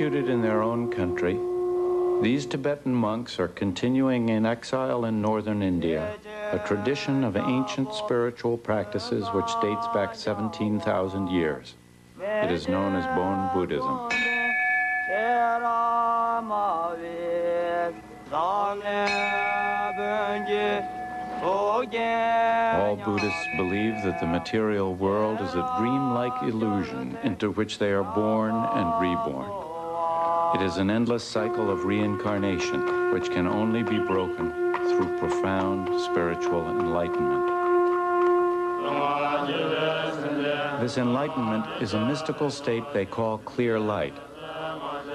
persecuted in their own country, these Tibetan monks are continuing in exile in northern India, a tradition of ancient spiritual practices which dates back 17,000 years. It is known as Bon Buddhism. All Buddhists believe that the material world is a dreamlike illusion into which they are born and reborn. It is an endless cycle of reincarnation, which can only be broken through profound spiritual enlightenment. This enlightenment is a mystical state they call clear light.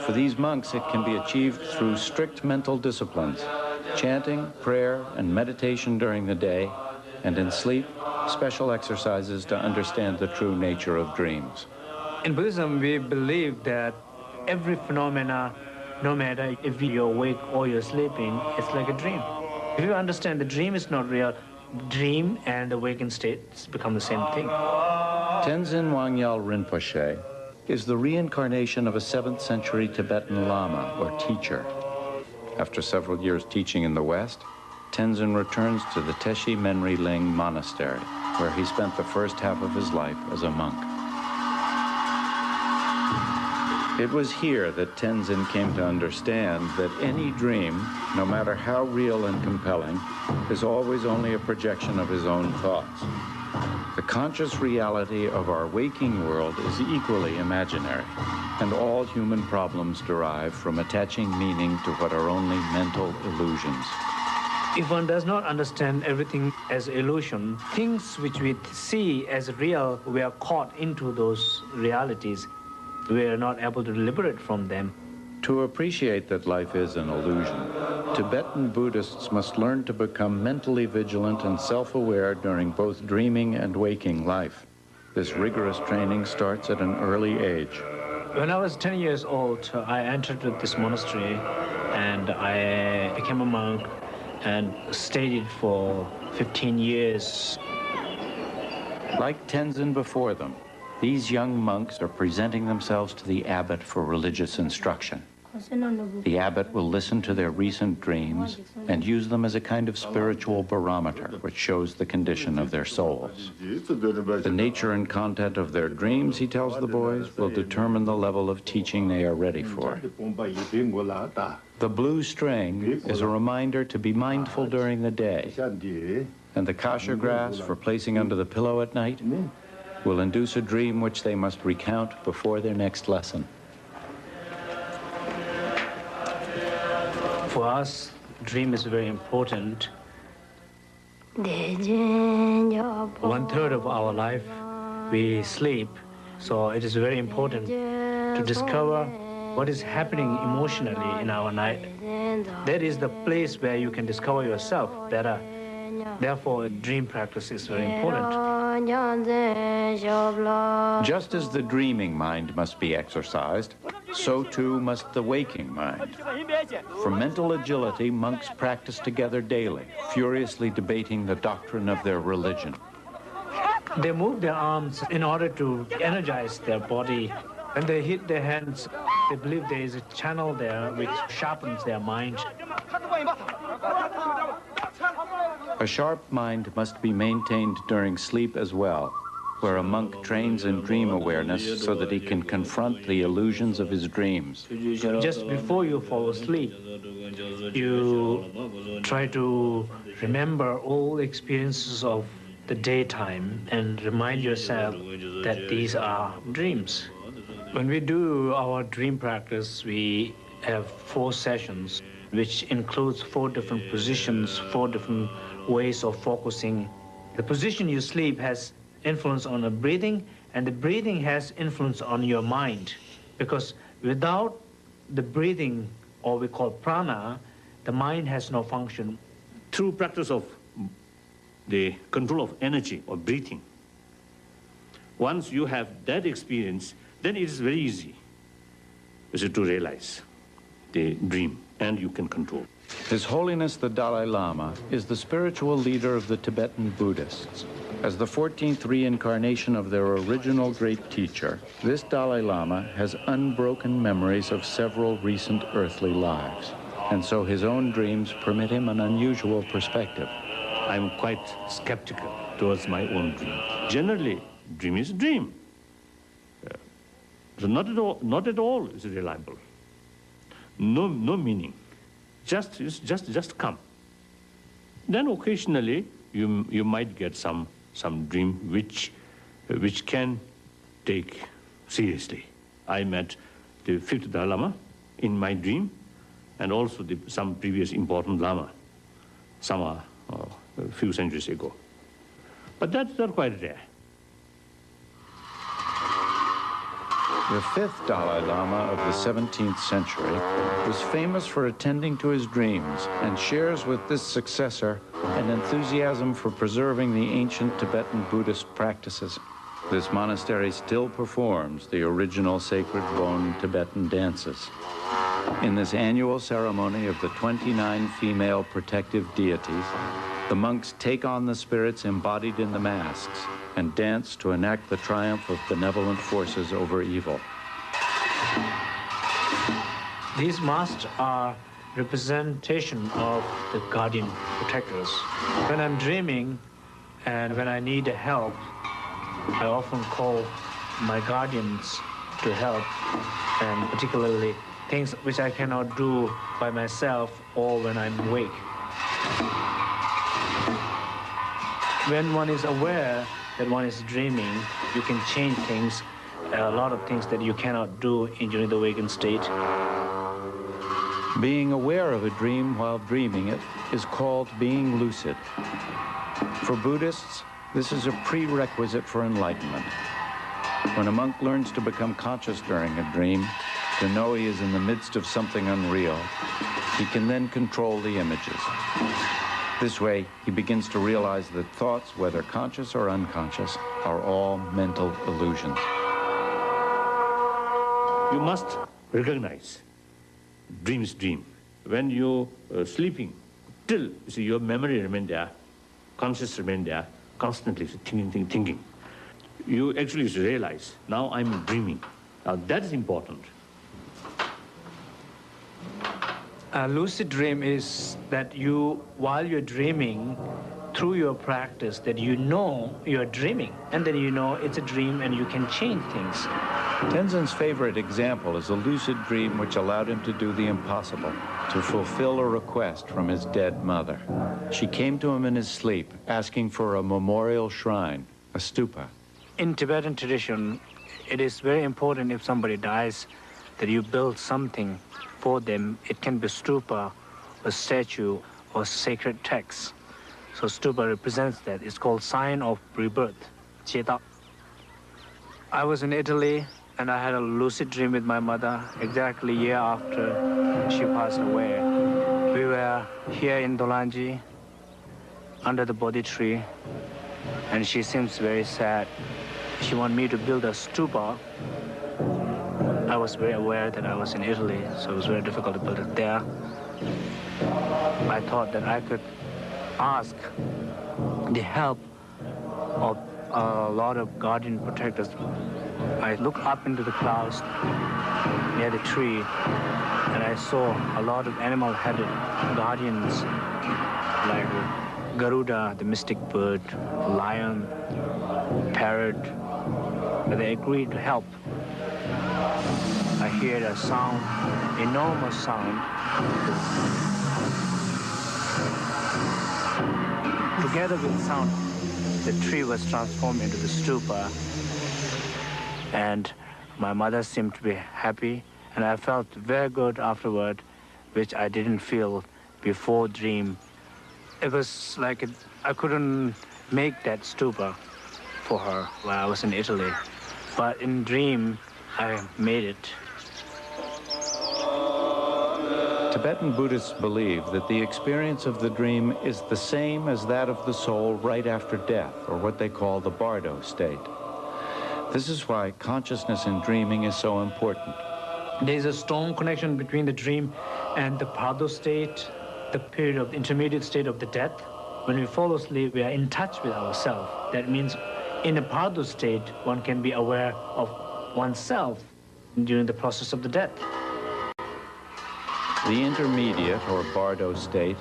For these monks, it can be achieved through strict mental disciplines, chanting, prayer, and meditation during the day, and in sleep, special exercises to understand the true nature of dreams. In Buddhism, we believe that every phenomena, no matter if you're awake or you're sleeping, it's like a dream. If you understand the dream is not real, dream and awakened states become the same thing. Tenzin Wangyal Rinpoche is the reincarnation of a 7th century Tibetan Lama, or teacher. After several years teaching in the West, Tenzin returns to the Teshi Menri Ling Monastery, where he spent the first half of his life as a monk. It was here that Tenzin came to understand that any dream, no matter how real and compelling, is always only a projection of his own thoughts. The conscious reality of our waking world is equally imaginary, and all human problems derive from attaching meaning to what are only mental illusions. If one does not understand everything as illusion, things which we see as real, we are caught into those realities. We are not able to liberate from them. To appreciate that life is an illusion, Tibetan Buddhists must learn to become mentally vigilant and self-aware during both dreaming and waking life. This rigorous training starts at an early age. When I was 10 years old, I entered this monastery and I became a monk and stayed for 15 years. Like Tenzin before them, these young monks are presenting themselves to the abbot for religious instruction. The abbot will listen to their recent dreams and use them as a kind of spiritual barometer which shows the condition of their souls. The nature and content of their dreams, he tells the boys, will determine the level of teaching they are ready for. The blue string is a reminder to be mindful during the day, and the kasha grass for placing under the pillow at night will induce a dream which they must recount before their next lesson. For us, dream is very important. 1/3 of our life, we sleep, so it is very important to discover what is happening emotionally in our night. That is the place where you can discover yourself better. Therefore, dream practice is very important. Just as the dreaming mind must be exercised, so too must the waking mind. For mental agility, monks practice together daily, furiously debating the doctrine of their religion. They move their arms in order to energize their body. When they hit their hands, they believe there is a channel there which sharpens their mind. A sharp mind must be maintained during sleep as well, where a monk trains in dream awareness so that he can confront the illusions of his dreams. Just before you fall asleep, you try to remember all the experiences of the daytime and remind yourself that these are dreams. When we do our dream practice, we have 4 sessions, which includes 4 different positions, 4 different ways of focusing. The position you sleep has influence on the breathing, and the breathing has influence on your mind. Because without the breathing, or we call prana, the mind has no function. Through practice of the control of energy or breathing, once you have that experience, then it is very easy to realize the dream. and you can control. His Holiness the Dalai Lama is the spiritual leader of the Tibetan Buddhists. As the 14th reincarnation of their original great teacher, this Dalai Lama has unbroken memories of several recent earthly lives, and so his own dreams permit him an unusual perspective. I'm quite skeptical towards my own dream. Generally, dream is a dream. So not at all is it reliable. No meaning. Just come. Then occasionally you might get some dream which can take seriously. I met the 5th Dalai Lama in my dream, and also some previous important Lama, some a few centuries ago. But they're quite rare. The 5th Dalai Lama of the 17th century was famous for attending to his dreams and shares with this successor an enthusiasm for preserving the ancient Tibetan Buddhist practices. This monastery still performs the original sacred bone Tibetan dances. In this annual ceremony of the 29 female protective deities, the monks take on the spirits embodied in the masks and dance to enact the triumph of benevolent forces over evil. These masks are representation of the guardian protectors. When I'm dreaming and when I need help, I often call my guardians to help, and particularly things which I cannot do by myself or when I'm awake. When one is aware that one is dreaming, you can change things, a lot of things that you cannot do during the awakened state. Being aware of a dream while dreaming it is called being lucid. For Buddhists, this is a prerequisite for enlightenment. When a monk learns to become conscious during a dream, to know he is in the midst of something unreal, he can then control the images. This way, he begins to realize that thoughts, whether conscious or unconscious, are all mental illusions. You must recognize dream is dream. When you are sleeping, till you see your memory remain there, conscious remain there, constantly thinking. You actually realize, now I'm dreaming. Now that is important. A lucid dream is that you, while you're dreaming, through your practice, that you know you're dreaming, and then you know it's a dream and you can change things. Tenzin's favorite example is a lucid dream which allowed him to do the impossible, to fulfill a request from his dead mother. She came to him in his sleep, asking for a memorial shrine, a stupa. In Tibetan tradition, it is very important if somebody dies that you build something for them. It can be stupa, a statue, or sacred text. So stupa represents that. It's called sign of rebirth, cheta. I was in Italy and I had a lucid dream with my mother exactly a year after she passed away. We were here in Dolanji under the Bodhi tree, and she seems very sad. She wanted me to build a stupa. I was very aware that I was in Italy, so it was very difficult to build it there. I thought that I could ask the help of a lot of guardian protectors. I looked up into the clouds near the tree, and I saw a lot of animal-headed guardians, like Garuda, the mystic bird, lion, parrot. They agreed to help. I heard a sound, enormous sound. Together with sound, the tree was transformed into the stupa, and my mother seemed to be happy, and I felt very good afterward, which I didn't feel before dream. It was like I couldn't make that stupa for her while I was in Italy, but in dream, I made it. Tibetan Buddhists believe that the experience of the dream is the same as that of the soul right after death, or what they call the bardo state. This is why consciousness in dreaming is so important. There's a strong connection between the dream And the Pardo state, the period of the intermediate state of the death, when we fall asleep, we are in touch with ourselves. That means in a Pardo state, one can be aware of oneself during the process of the death. The intermediate, or bardo state,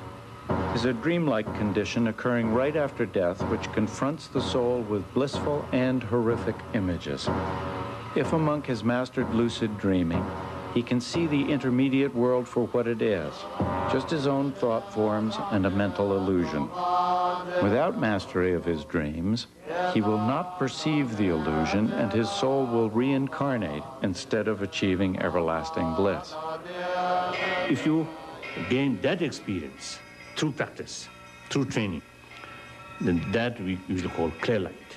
is a dreamlike condition occurring right after death which confronts the soul with blissful and horrific images. If a monk has mastered lucid dreaming, he can see the intermediate world for what it is, just his own thought forms and a mental illusion. Without mastery of his dreams, he will not perceive the illusion and his soul will reincarnate instead of achieving everlasting bliss. If you gain that experience through practice, through training, then that we usually call clear light.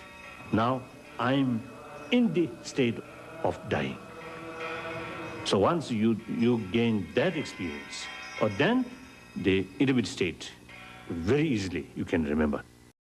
Now I'm in the state of dying. So once you gain that experience, or then the intermediate state, very easily you can remember.